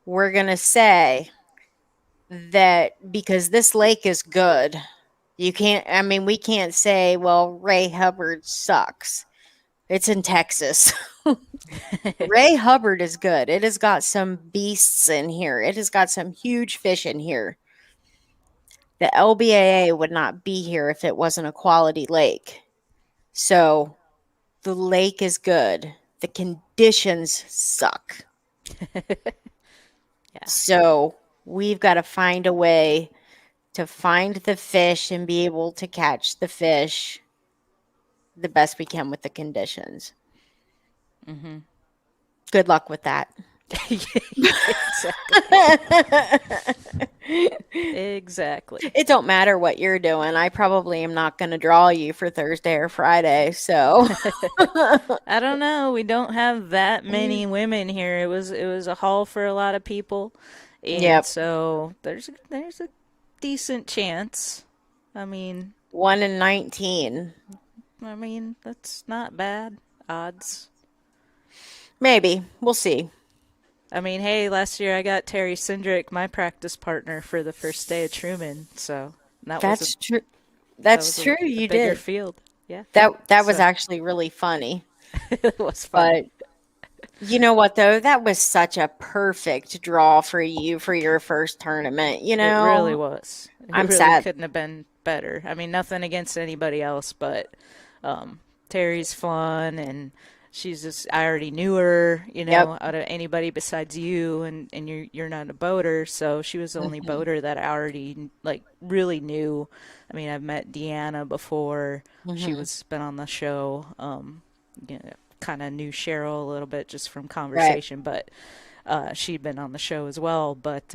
A: We're gonna say that because this lake is good, I mean, we can't say, well, Ray Hubbard sucks. It's in Texas. Ray Hubbard is good. It has got some beasts in here. It has got some huge fish in here. The LBAA would not be here if it wasn't a quality lake. So the lake is good. The conditions suck.
B: yeah.
A: So we've got to find a way to find the fish and be able to catch the fish the best we can with the conditions.
B: hmm
A: Good luck with that.
B: exactly. Exactly.
A: It don't matter what you're doing. I probably am not going to draw you for Thursday or Friday. So,
B: I don't know. We don't have that many women here. It was a haul for a lot of people, and
A: yep.
B: so there's a decent chance. I mean,
A: 1 in 19.
B: that's not bad odds.
A: Maybe. We'll see.
B: I mean, hey, last year I got Terry Sindrick, my practice partner, for the first day of Truman, so that was a
A: That's true.
B: that
A: That's
B: was
A: true.
B: a
A: You
B: bigger
A: did.
B: field. Yeah,
A: That was
B: so
A: actually really funny.
B: it was fun.
A: But you know what though? That was such a perfect draw for you for your first tournament.
B: It really was. It
A: I'm
B: really
A: sad.
B: couldn't have been better. I mean, nothing against anybody else, but Terry's fun and she's just I already knew her,
A: Yep.
B: out of anybody besides you and you're not a boater, so she was the only
A: Hmm.
B: boater that I already like really knew. I mean, I've met Deanna before. She
A: Hmm.
B: was been on the show. Kind of knew Cheryl a little bit just from
A: Right.
B: conversation, but she'd been on the show as well. But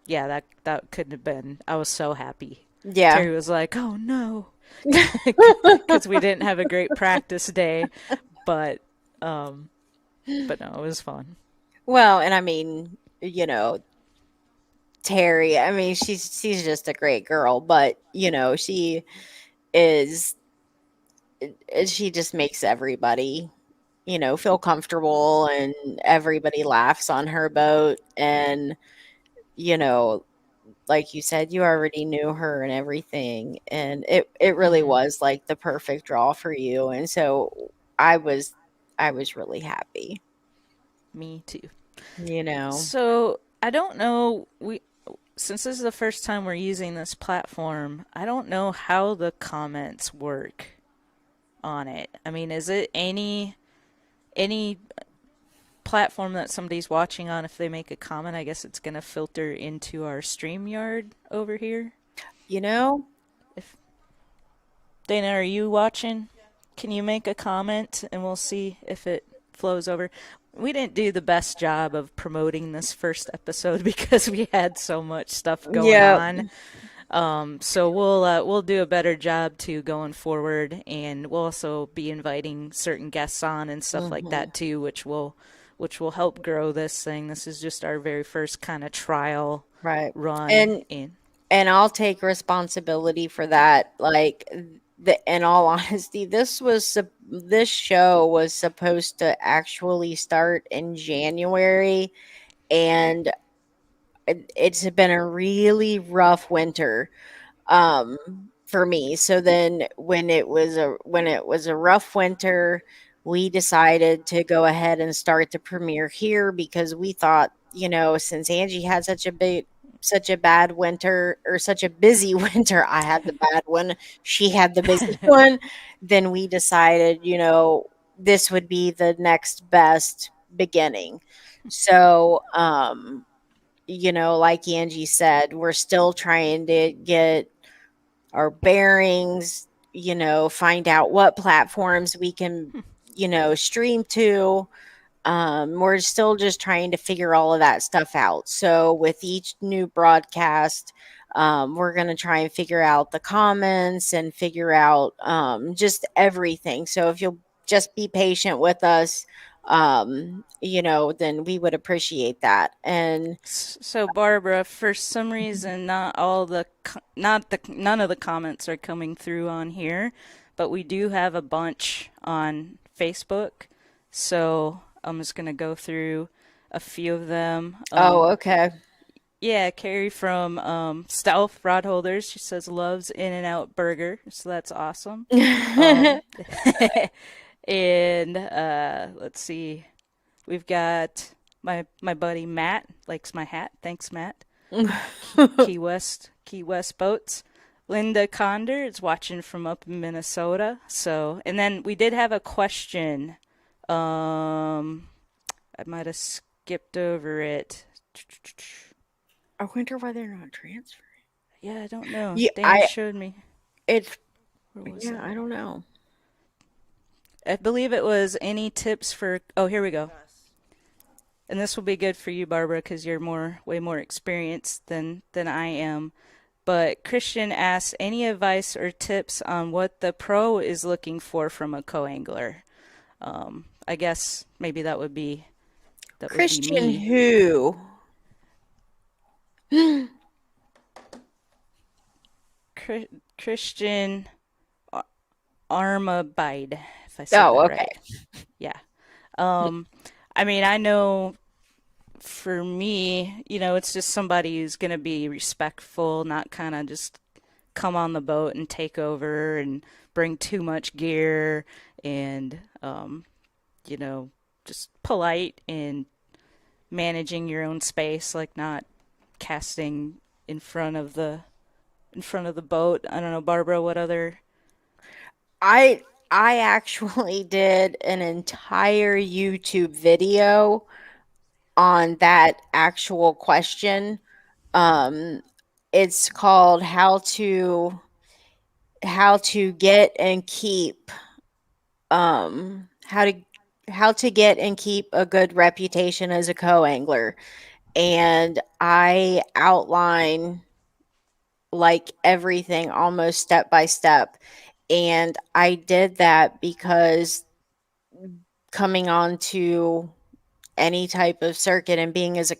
B: yeah, that couldn't have been. I was so happy.
A: Yeah.
B: Terry was like, "Oh no," because we didn't have a great practice day, but um, but no, it was fun.
A: Well, and I mean, Terry, I mean, she's just a great girl, but is she just makes everybody, feel comfortable, and everybody laughs on her boat, and you know, like you said, you already knew her and everything, and it really
B: hmm
A: was like the perfect draw for you, and so I was I was really happy,
B: Me too.
A: you know.
B: So I don't know. We since this is the first time we're using this platform, I don't know how the comments work on it. I mean, is it any platform that somebody's watching on, if they make a comment, I guess it's going to filter into our StreamYard over here.
A: You know,
B: If Dana, are you watching? Can you make a comment and we'll see if it flows over? we didn't do the best job of promoting this first episode because we had so much stuff going
A: Yeah.
B: on. So we'll do a better job too going forward, and we'll also be inviting certain guests on and stuff like
A: Hmm.
B: that too, which will help grow this thing. This is just our very first kind of trial
A: Right.
B: run,
A: And
B: and
A: and I'll take responsibility for that. Like in all honesty, this show was supposed to actually start in January, and it's been a really rough winter um for me. So then when it was a rough winter, we decided to go ahead and start the premiere here because we thought, since Angie had such a bad winter, or such a busy winter, I had the bad one, she had the busy one, then we decided, this would be the next best beginning. So like Angie said, we're still trying to get our bearings, find out what platforms we can, stream to. We're still just trying to figure all of that stuff out. So with each new broadcast, we're going to try and figure out the comments and figure out just everything. So if you'll just be patient with us, then we would appreciate that. And
B: so Barbara, for some reason, none of the comments are coming through on here, but we do have a bunch on Facebook. So I'm just gonna go through a few of them.
A: oh, okay.
B: Yeah, Carrie from Stealth Rod Holders. She says loves In and Out Burger, so that's awesome. Um, and let's see, we've got my buddy Matt likes my hat. Thanks, Matt. Key West boats. Linda Conder is watching from up in Minnesota. So, and then we did have a question. I might have skipped over it.
A: I wonder why they're not transferring.
B: Yeah, I don't know.
A: Yeah,
B: Dana showed me.
A: it's,
B: Where was
A: yeah,
B: that?
A: I don't know.
B: I believe it was any tips for. Oh, here we go. And this will be good for you, Barbara, because you're way more experienced than I am. But Christian asks any advice or tips on what the pro is looking for from a co-angler. I guess maybe that would be
A: Christian
B: me.
A: who?
B: Christian Armabide, if I said
A: Oh,
B: that
A: okay.
B: right. Yeah. I mean, I know for me, it's just somebody who's going to be respectful, not kind of just come on the boat and take over and bring too much gear and, you know, just polite and managing your own space, like not casting in front of the boat. I don't know, Barbara, what other.
A: I I actually did an entire YouTube video on that actual question. Um, it's called how to get and keep um how to how to get and keep a good reputation as a co-angler. And I outline like everything almost step by step. And I did that because coming on to any type of circuit and being as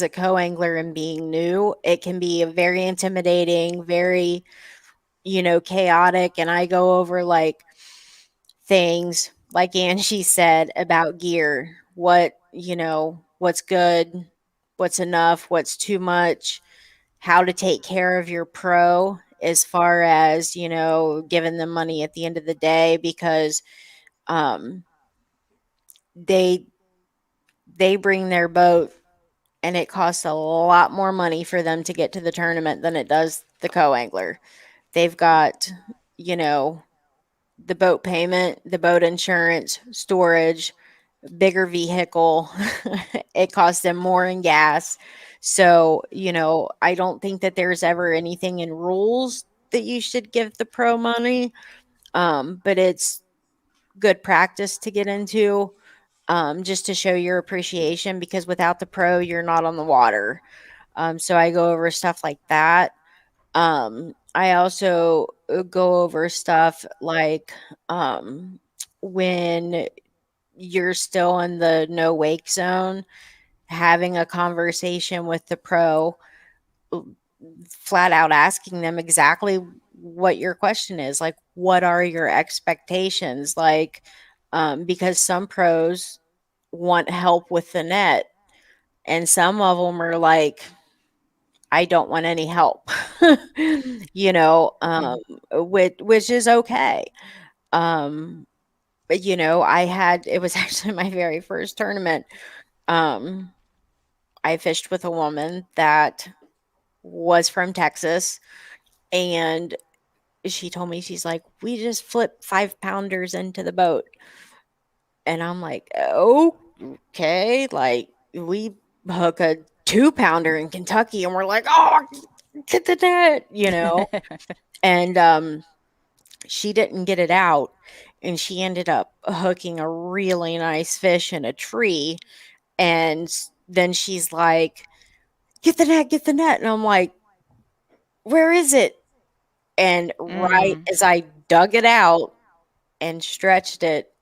A: a co-angler and being new, it can be a very intimidating, very, chaotic. And I go over like things like Angie said about gear, what's good, what's enough, what's too much, how to take care of your pro as far as, giving them money at the end of the day, because um they they bring their boat and it costs a lot more money for them to get to the tournament than it does the co-angler. They've got, you know, the boat payment, the boat insurance, storage, bigger vehicle. It costs them more in gas. So, I don't think that there's ever anything in rules that you should give the pro money. But it's good practice to get into. just to show your appreciation, because without the pro, you're not on the water. So I go over stuff like that. I also go over stuff like when you're still in the no wake zone, having a conversation with the pro, flat out asking them exactly what your question is. Like, what are your expectations? Like, because some pros want help with the net, and some of them are like, I don't want any help, you know,
B: Mhm.
A: which is okay. Um, but I had it was actually my very first tournament. Um, I fished with a woman that was from Texas, and she told me, she's like, we just flipped 5 pounders into the boat. And I'm like, oh, okay. Like, we hook a 2 pounder in Kentucky, and we're like, oh, get the net. And she didn't get it out, and she ended up hooking a really nice fish in a tree. And then she's like, get the net, get the net. And I'm like, where is it? And right
B: Mm.
A: as I dug it out and stretched it,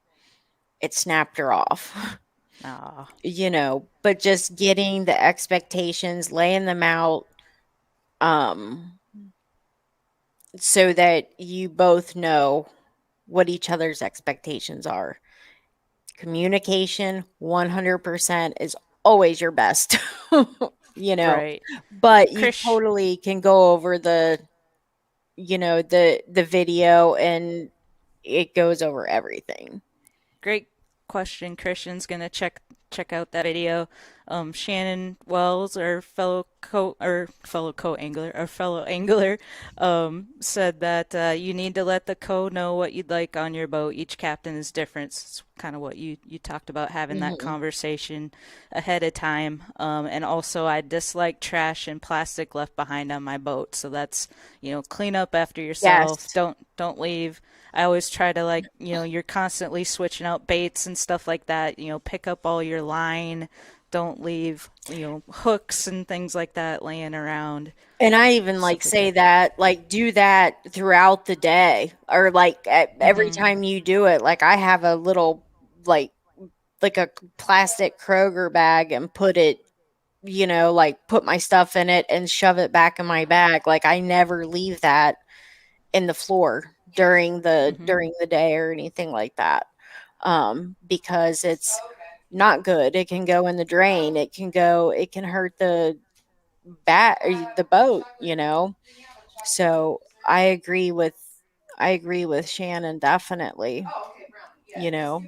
A: it snapped her off.
B: Aw.
A: But just getting the expectations, laying them out, um, so that you both know what each other's expectations are. Communication 100% is always your best, you know,
B: Right.
A: but you
B: Krish,
A: totally can go over the video, and it goes over everything.
B: great question. Christian's gonna check out that video. Shannon Wells, our fellow co angler, our fellow angler, said that you need to let the co know what you'd like on your boat. Each captain is different. It's kind of what you talked about, having that
A: Mhm.
B: conversation ahead of time. And also, I dislike trash and plastic left behind on my boat. So that's, clean up after yourself.
A: Yes.
B: Don't leave. I always try to, like, you're constantly switching out baits and stuff like that. Pick up all your line. Don't leave, hooks and things like that laying around.
A: And I even like
B: Stuff like
A: say
B: that.
A: that, like, do that throughout the day, or like every
B: Mm-hmm.
A: time you do it. Like, I have a little, like a plastic Kroger bag, and put it, like, put my stuff in it and shove it back in my bag. Like, I never leave that in the floor
B: Mm-hmm.
A: during the day or anything like that. Because it's not good. It can go in the drain. It can hurt the boat. So I agree with Shannon, definitely. You know.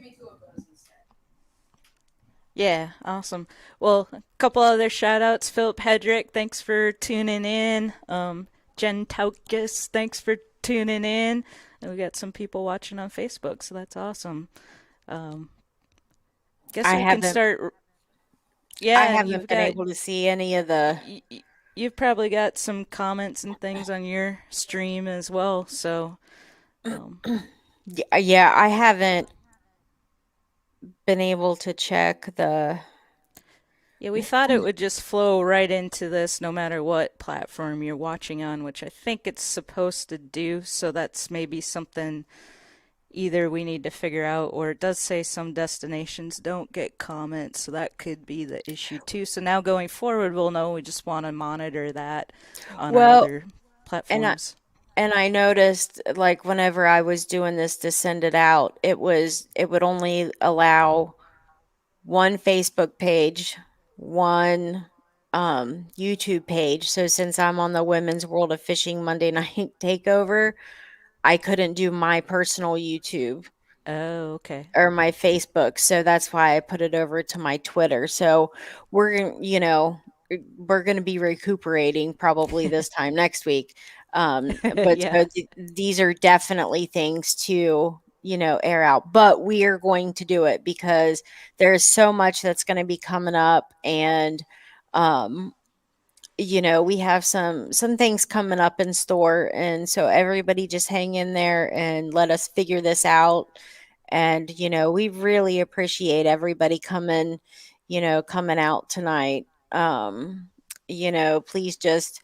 B: Yeah, awesome. Well, a couple other shout outs. Philip Hedrick, thanks for tuning in. Jen Taukis, thanks for tuning in. And we got some people watching on Facebook, so that's awesome. Um, guess
A: I
B: we can
A: haven't
B: start.
A: I
B: Yeah, and
A: haven't been able to see any of the
B: you've probably got some comments and things on your stream as well. So, um,
A: yeah, I haven't been able to check the
B: yeah, we thought it would just flow right into this no matter what platform you're watching on, which I think it's supposed to do. So that's maybe something either we need to figure out, or it does say some destinations don't get comments, so that could be the issue too. So now going forward, we'll know we just want to monitor that on our
A: well,
B: other
A: and I
B: platforms.
A: and I noticed, like, whenever I was doing this to send it out, it would only allow one Facebook page, one YouTube page. So since I'm on the Women's World of Fishing Monday Night Takeover, I couldn't do my personal YouTube
B: Oh, okay.
A: or my Facebook. So that's why I put it over to my Twitter. So we're going to be recuperating probably this time next week. But
B: Yeah.
A: so these are definitely things to, air out. But we are going to do it because there's so much that's going to be coming up. And, um, we have some things coming up in store. And so everybody just hang in there and let us figure this out. And, we really appreciate everybody coming out tonight. Please just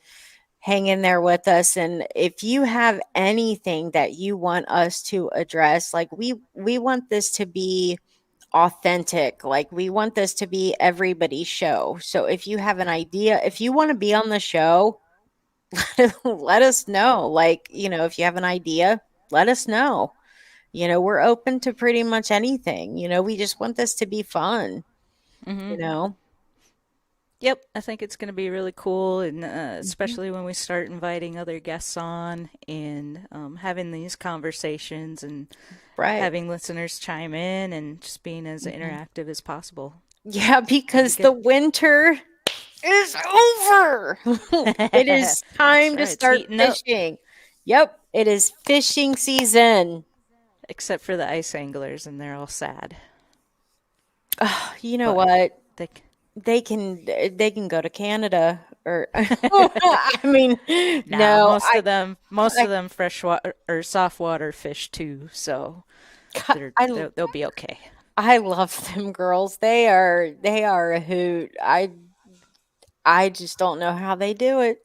A: hang in there with us. And if you have anything that you want us to address, like we want this to be authentic. Like we want this to be everybody's show. So if you have an idea, if you want to be on the show, let us know. Like, if you have an idea, let us know. We're open to pretty much anything. We just want this to be fun,
B: Mm-hmm.
A: you know?
B: Yep, I think it's going to be really cool, and
A: Mhm.
B: especially when we start inviting other guests on and having these conversations and
A: Right.
B: having listeners chime in and just being as
A: Mhm.
B: interactive as possible.
A: Yeah,
B: It'll be
A: because the
B: good.
A: winter is over. It is
B: That's
A: time to
B: right, it's
A: start
B: heating up,
A: fishing. Yep, it is fishing season.
B: except for the ice anglers, and they're all sad.
A: You know
B: But
A: what?
B: they,
A: They can go to Canada or I mean,
B: nah,
A: no,
B: most
A: I
B: of them freshwater or saltwater fish too, so they'll be okay.
A: I love them girls. They are a hoot. I just don't know how they do it.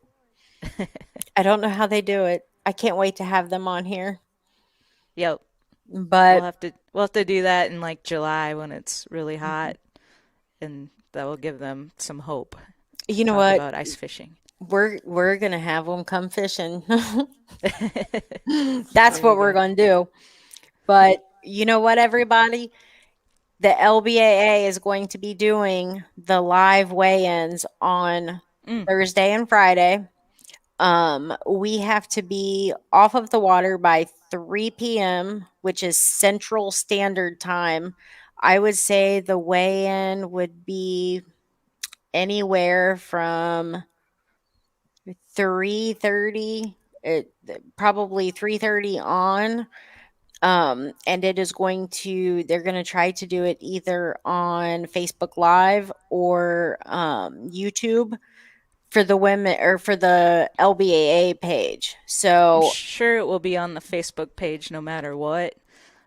A: I don't know how they do it. I can't wait to have them on here.
B: Yep,
A: But
B: we'll have to do that in like July when it's really hot, and that will give them some hope to
A: you know
B: talk
A: what?
B: about ice fishing.
A: We're gonna have them come fishing. That's
B: There
A: what
B: you
A: we're
B: go.
A: gonna do. But you know what, everybody? The LBAA is going to be doing the live weigh-ins on
B: Mm.
A: Thursday and Friday. We have to be off of the water by 3 p.m., which is Central Standard Time. I would say the weigh-in would be anywhere from 3:30, probably 3:30 on. And they're going to try to do it either on Facebook Live or YouTube for the women or for the LBAA page.
B: I'm
A: So,
B: sure it will be on the Facebook page no matter what,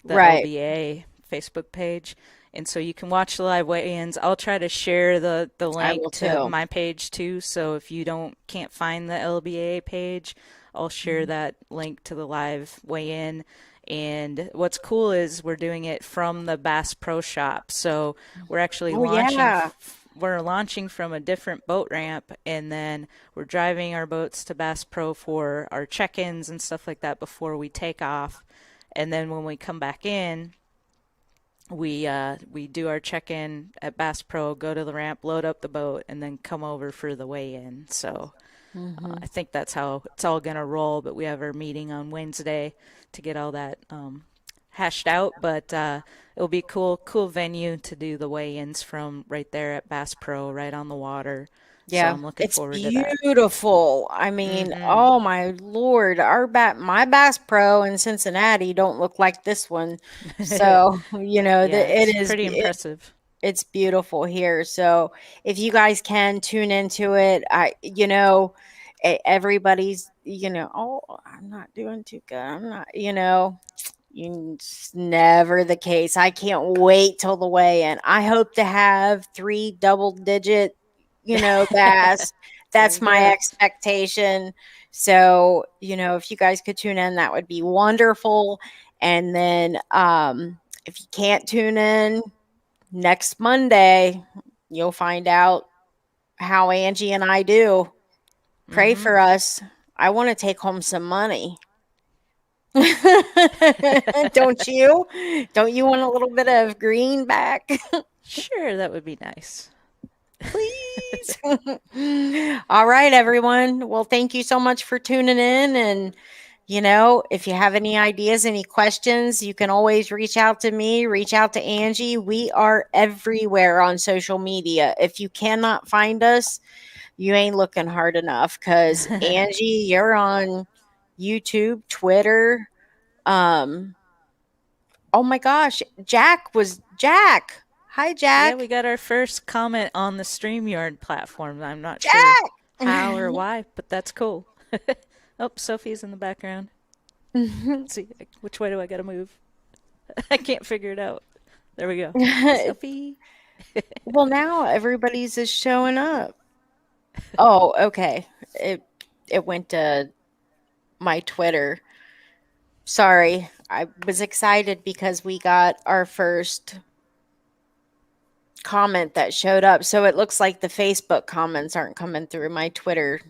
B: the
A: right,
B: LBA Facebook page. And so you can watch the live weigh-ins. I'll try to share the
A: I
B: link
A: will
B: to
A: too.
B: my page too. So if you can't find the LBA page, I'll share
A: Mhm.
B: that link to the live weigh-in. And what's cool is we're doing it from the Bass Pro Shop. So we're actually
A: Oh, yeah.
B: we're launching from a different boat ramp, and then we're driving our boats to Bass Pro for our check-ins and stuff like that before we take off. And then when we come back in, we do our check-in at Bass Pro, go to the ramp, load up the boat, and then come over for the weigh-in. So
A: Hmm.
B: I think that's how it's all gonna roll. But we have our meeting on Wednesday to get all that hashed out. But it'll be cool venue to do the weigh-ins from right there at Bass Pro, right on the water. So
A: Yeah,
B: I'm looking
A: it's
B: forward to that.
A: beautiful. I mean,
B: Mm-hmm.
A: oh my Lord, my Bass Pro in Cincinnati don't look like this one. So,
B: Yeah, it's
A: it is
B: pretty impressive.
A: it's beautiful here. So, if you guys can tune into it, everybody's, oh, I'm not doing too good. I'm not, it's never the case. I can't wait till the weigh in. I hope to have three double digit, bass.
B: There
A: That's
B: you
A: my
B: go.
A: expectation. So, if you guys could tune in, that would be wonderful. And then if you can't tune in next Monday, you'll find out how Angie and I do. Pray
B: Mm-hmm.
A: for us. I want to take home some money. Don't you? Don't you want a little bit of greenback?
B: Sure, that would be nice.
A: Please. All right, everyone. Well, thank you so much for tuning in. And, if you have any ideas, any questions, you can always reach out to me, reach out to Angie. We are everywhere on social media. If you cannot find us, you ain't looking hard enough because Angie, you're on YouTube, Twitter. Um, Oh my gosh, Jack. Hi,
B: Yeah, we
A: Jack.
B: got our first comment on the StreamYard platform. I'm not sure
A: Jack.
B: how or why, but that's cool. Oh, Sophie's in the background. Let's see, which way do I gotta move? I can't figure it out. There we go. Selfie.
A: Well, now everybody's just showing up. Oh, okay. It went to my Twitter. Sorry. I was excited because we got our first comment that showed up. So it looks like the Facebook comments aren't coming through. My Twitter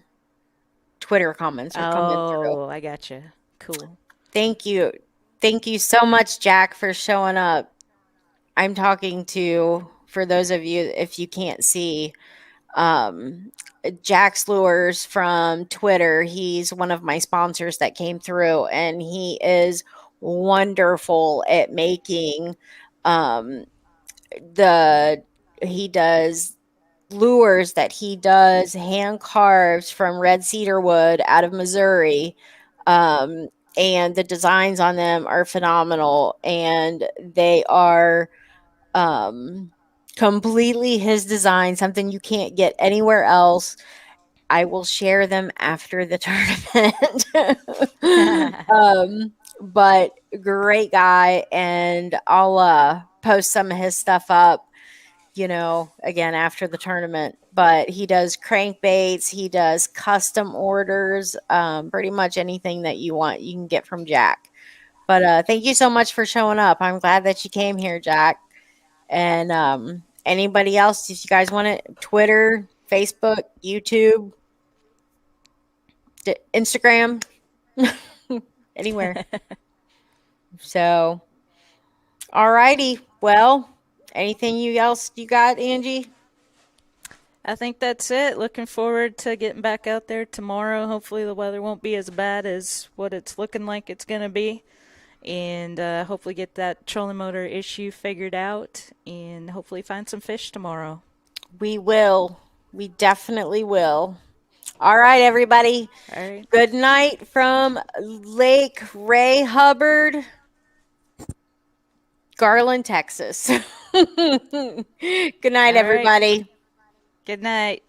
A: comments are coming through.
B: Oh, I gotcha. Cool.
A: Thank you. Thank you so much, Jack, for showing up. I'm talking to, for those of you, if you can't see, um, Jack's Lures from Twitter. He's one of my sponsors that came through, and he is wonderful at making um, the, he does lures that he does hand carved from red cedar wood out of Missouri. Um, and the designs on them are phenomenal, and they are um, completely his design, something you can't get anywhere else. I will share them after the tournament. But great guy, and I'll post some of his stuff up, again after the tournament. But he does crankbaits, he does custom orders, pretty much anything that you want, you can get from Jack. But thank you so much for showing up. I'm glad that you came here, Jack. And anybody else, if you guys want it, Twitter, Facebook, YouTube, Instagram, anywhere. So, all righty. Well, anything else you got, Angie?
B: I think that's it. Looking forward to getting back out there tomorrow. Hopefully, the weather won't be as bad as what it's looking like it's going to be. And hopefully, get that trolling motor issue figured out. And hopefully, find some fish tomorrow.
A: We will. We definitely will. All right, everybody.
B: All right.
A: Good night from Lake Ray Hubbard, Garland, Texas. Good night,
B: All right.
A: everybody.
B: Good night.